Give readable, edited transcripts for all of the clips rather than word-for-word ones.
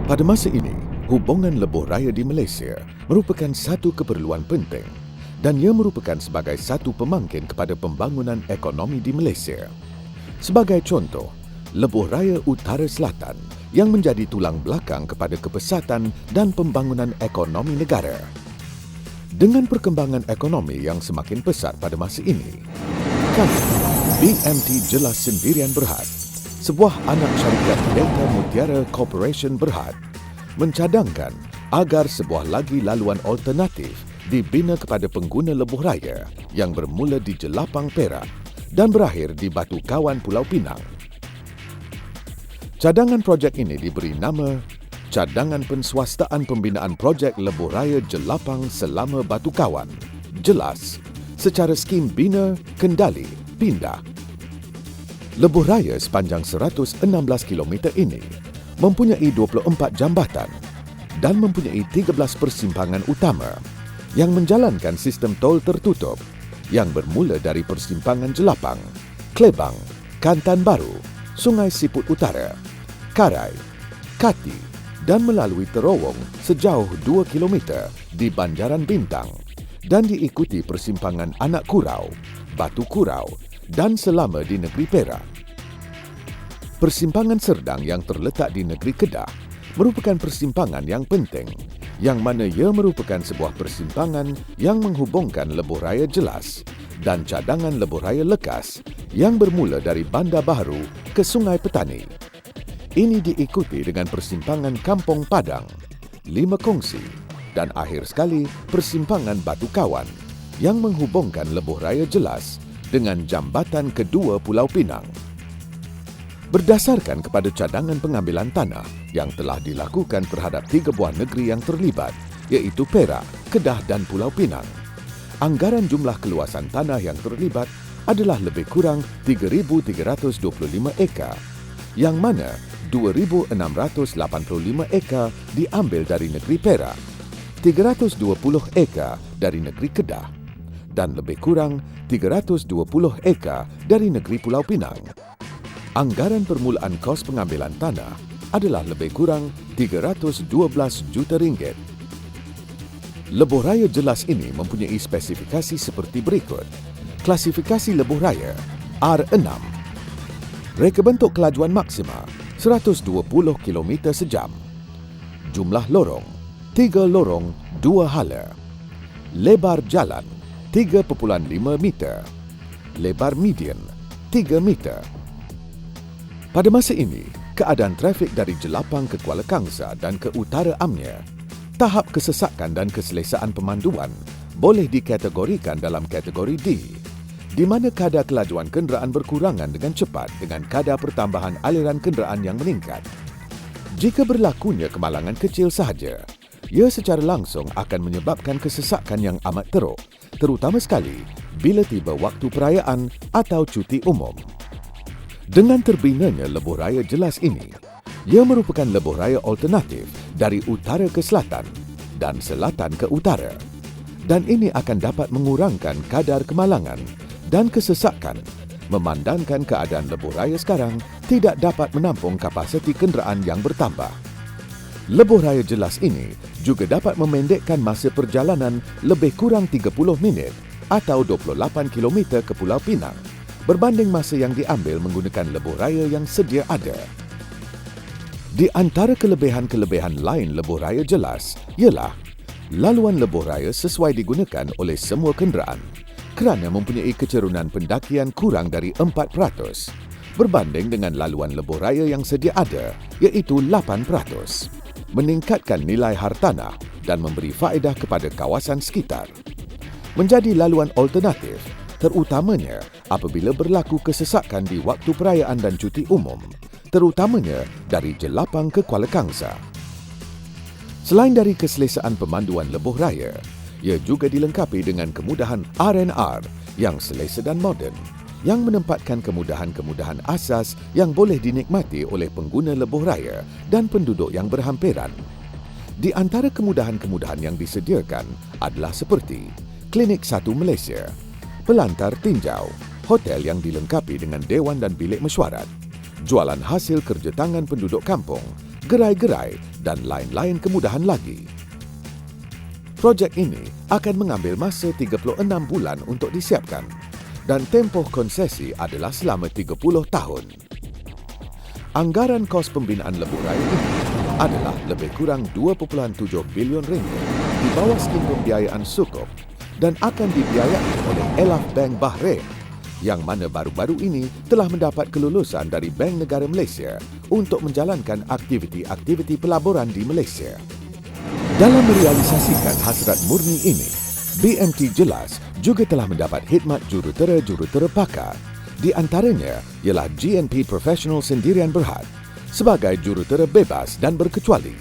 Pada masa ini, hubungan lebuh raya di Malaysia merupakan satu keperluan penting dan ia merupakan sebagai satu pemangkin kepada pembangunan ekonomi di Malaysia. Sebagai contoh, lebuh raya Utara Selatan yang menjadi tulang belakang kepada kepesatan dan pembangunan ekonomi negara. Dengan perkembangan ekonomi yang semakin pesat pada masa ini, kami, BMT Jelas Sendirian Berhad, sebuah anak syarikat Delta Mutiara Corporation Berhad, mencadangkan agar sebuah lagi laluan alternatif dibina kepada pengguna lebuh raya yang bermula di Jelapang, Perak dan berakhir di Batu Kawan, Pulau Pinang. Cadangan projek ini diberi nama Cadangan Penswastaan Pembinaan Projek Lebuh Raya Jelapang selama Batu Kawan, jelas, secara skim bina, kendali, pindah. Lebuh raya sepanjang 116 km ini mempunyai 24 jambatan dan mempunyai 13 persimpangan utama yang menjalankan sistem tol tertutup yang bermula dari persimpangan Jelapang, Klebang, Kantan Baru, Sungai Siput Utara, Karai, Kati dan melalui terowong sejauh 2 km di Banjaran Bintang dan diikuti persimpangan Anak Kurau, Batu Kurau dan selama di negeri Perak. Persimpangan Serdang yang terletak di negeri Kedah merupakan persimpangan yang penting yang mana ia merupakan sebuah persimpangan yang menghubungkan lebuh raya Jelas dan cadangan lebuh raya Lekas yang bermula dari Bandar Baharu ke Sungai Petani. Ini diikuti dengan persimpangan Kampung Padang, Lima Kongsi dan akhir sekali persimpangan Batu Kawan yang menghubungkan lebuh raya Jelas dengan jambatan kedua Pulau Pinang. Berdasarkan kepada cadangan pengambilan tanah yang telah dilakukan terhadap 3 buah negeri yang terlibat, iaitu Perak, Kedah dan Pulau Pinang, anggaran jumlah keluasan tanah yang terlibat adalah lebih kurang 3,325 ekar, yang mana 2,685 ekar diambil dari negeri Perak, 320 ekar dari negeri Kedah, dan lebih kurang 320 ekar dari negeri Pulau Pinang. Anggaran permulaan kos pengambilan tanah adalah lebih kurang 312 juta ringgit. Lebuh raya Jelas ini mempunyai spesifikasi seperti berikut. Klasifikasi lebuh raya R6. Reka bentuk kelajuan maksima 120 km sejam. Jumlah lorong 3 lorong 2 hala. Lebar jalan 3,5 meter. Lebar median 3 meter. Pada masa ini, keadaan trafik dari Jelapang ke Kuala Kangsar dan ke Utara Amnya, tahap kesesakan dan keselesaan pemanduan boleh dikategorikan dalam kategori D, di mana kadar kelajuan kenderaan berkurangan dengan cepat dengan kadar pertambahan aliran kenderaan yang meningkat. Jika berlakunya kemalangan kecil sahaja, ia secara langsung akan menyebabkan kesesakan yang amat teruk, terutama sekali bila tiba waktu perayaan atau cuti umum. Dengan terbinanya lebuh raya Jelas ini, ia merupakan lebuh raya alternatif dari utara ke selatan dan selatan ke utara. Dan ini akan dapat mengurangkan kadar kemalangan dan kesesakan memandangkan keadaan lebuh raya sekarang tidak dapat menampung kapasiti kenderaan yang bertambah. Lebuh raya Jelas ini juga dapat memendekkan masa perjalanan lebih kurang 30 minit atau 28 km ke Pulau Pinang berbanding masa yang diambil menggunakan lebuh raya yang sedia ada. Di antara kelebihan-kelebihan lain lebuh raya Jelas ialah laluan lebuh raya sesuai digunakan oleh semua kenderaan kerana mempunyai kecerunan pendakian kurang dari 4% berbanding dengan laluan lebuh raya yang sedia ada iaitu 8%, meningkatkan nilai hartanah dan memberi faedah kepada kawasan sekitar. Menjadi laluan alternatif terutamanya apabila berlaku kesesakan di waktu perayaan dan cuti umum, terutamanya dari Jelapang ke Kuala Kangsar. Selain dari keselesaan pemanduan lebuh raya, ia juga dilengkapi dengan kemudahan R&R yang selesa dan moden, yang menempatkan kemudahan-kemudahan asas yang boleh dinikmati oleh pengguna lebuh raya dan penduduk yang berhampiran. Di antara kemudahan-kemudahan yang disediakan adalah seperti Klinik 1 Malaysia, pelantar tinjau, hotel yang dilengkapi dengan dewan dan bilik mesyuarat, jualan hasil kerja tangan penduduk kampung gerai-gerai dan lain-lain kemudahan lagi. Projek ini akan mengambil masa 36 bulan untuk disiapkan dan tempoh konsesi adalah selama 30 tahun. Anggaran kos pembinaan lebuh raya ini adalah lebih kurang 2.7 bilion ringgit di bawah skim pembiayaan Sukuk dan akan dibiayai oleh Elaf Bank Bahrain yang mana baru-baru ini telah mendapat kelulusan dari Bank Negara Malaysia untuk menjalankan aktiviti-aktiviti pelaburan di Malaysia. Dalam merealisasikan hasrat murni ini, BMT jelas juga telah mendapat khidmat jurutera-jurutera pakar. Di antaranya ialah GNP Professional Sendirian Berhad sebagai jurutera bebas dan berkecuali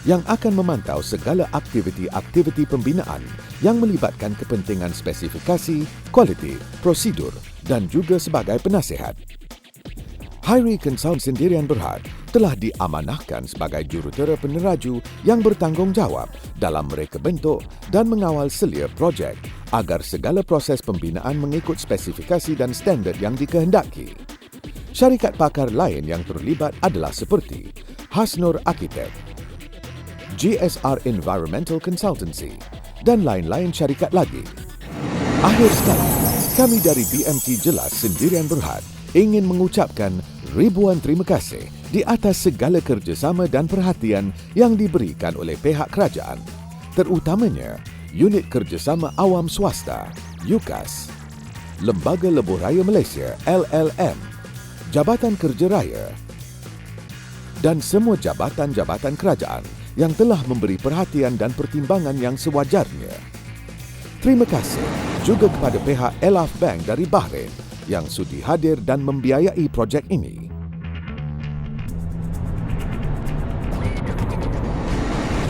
yang akan memantau segala aktiviti-aktiviti pembinaan yang melibatkan kepentingan spesifikasi, kualiti, prosedur dan juga sebagai penasihat. Hairi Consult Sendirian Berhad telah diamanahkan sebagai jurutera peneraju yang bertanggungjawab dalam mereka bentuk dan mengawal selia projek agar segala proses pembinaan mengikut spesifikasi dan standard yang dikehendaki. Syarikat pakar lain yang terlibat adalah seperti Hasnur Architect, GSR Environmental Consultancy dan lain-lain syarikat lagi. Akhir sekali, kami dari BMT Jelas Sendirian Berhad ingin mengucapkan ribuan terima kasih di atas segala kerjasama dan perhatian yang diberikan oleh pihak kerajaan, terutamanya Unit Kerjasama Awam Swasta, UKAS, Lembaga Lebuh Raya Malaysia, LLM, Jabatan Kerja Raya dan semua jabatan-jabatan kerajaan yang telah memberi perhatian dan pertimbangan yang sewajarnya. Terima kasih juga kepada pihak Elaf Bank dari Bahrain yang sudi hadir dan membiayai projek ini.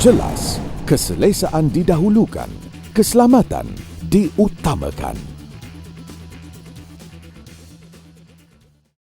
Jelas, keselesaan didahulukan, keselamatan diutamakan.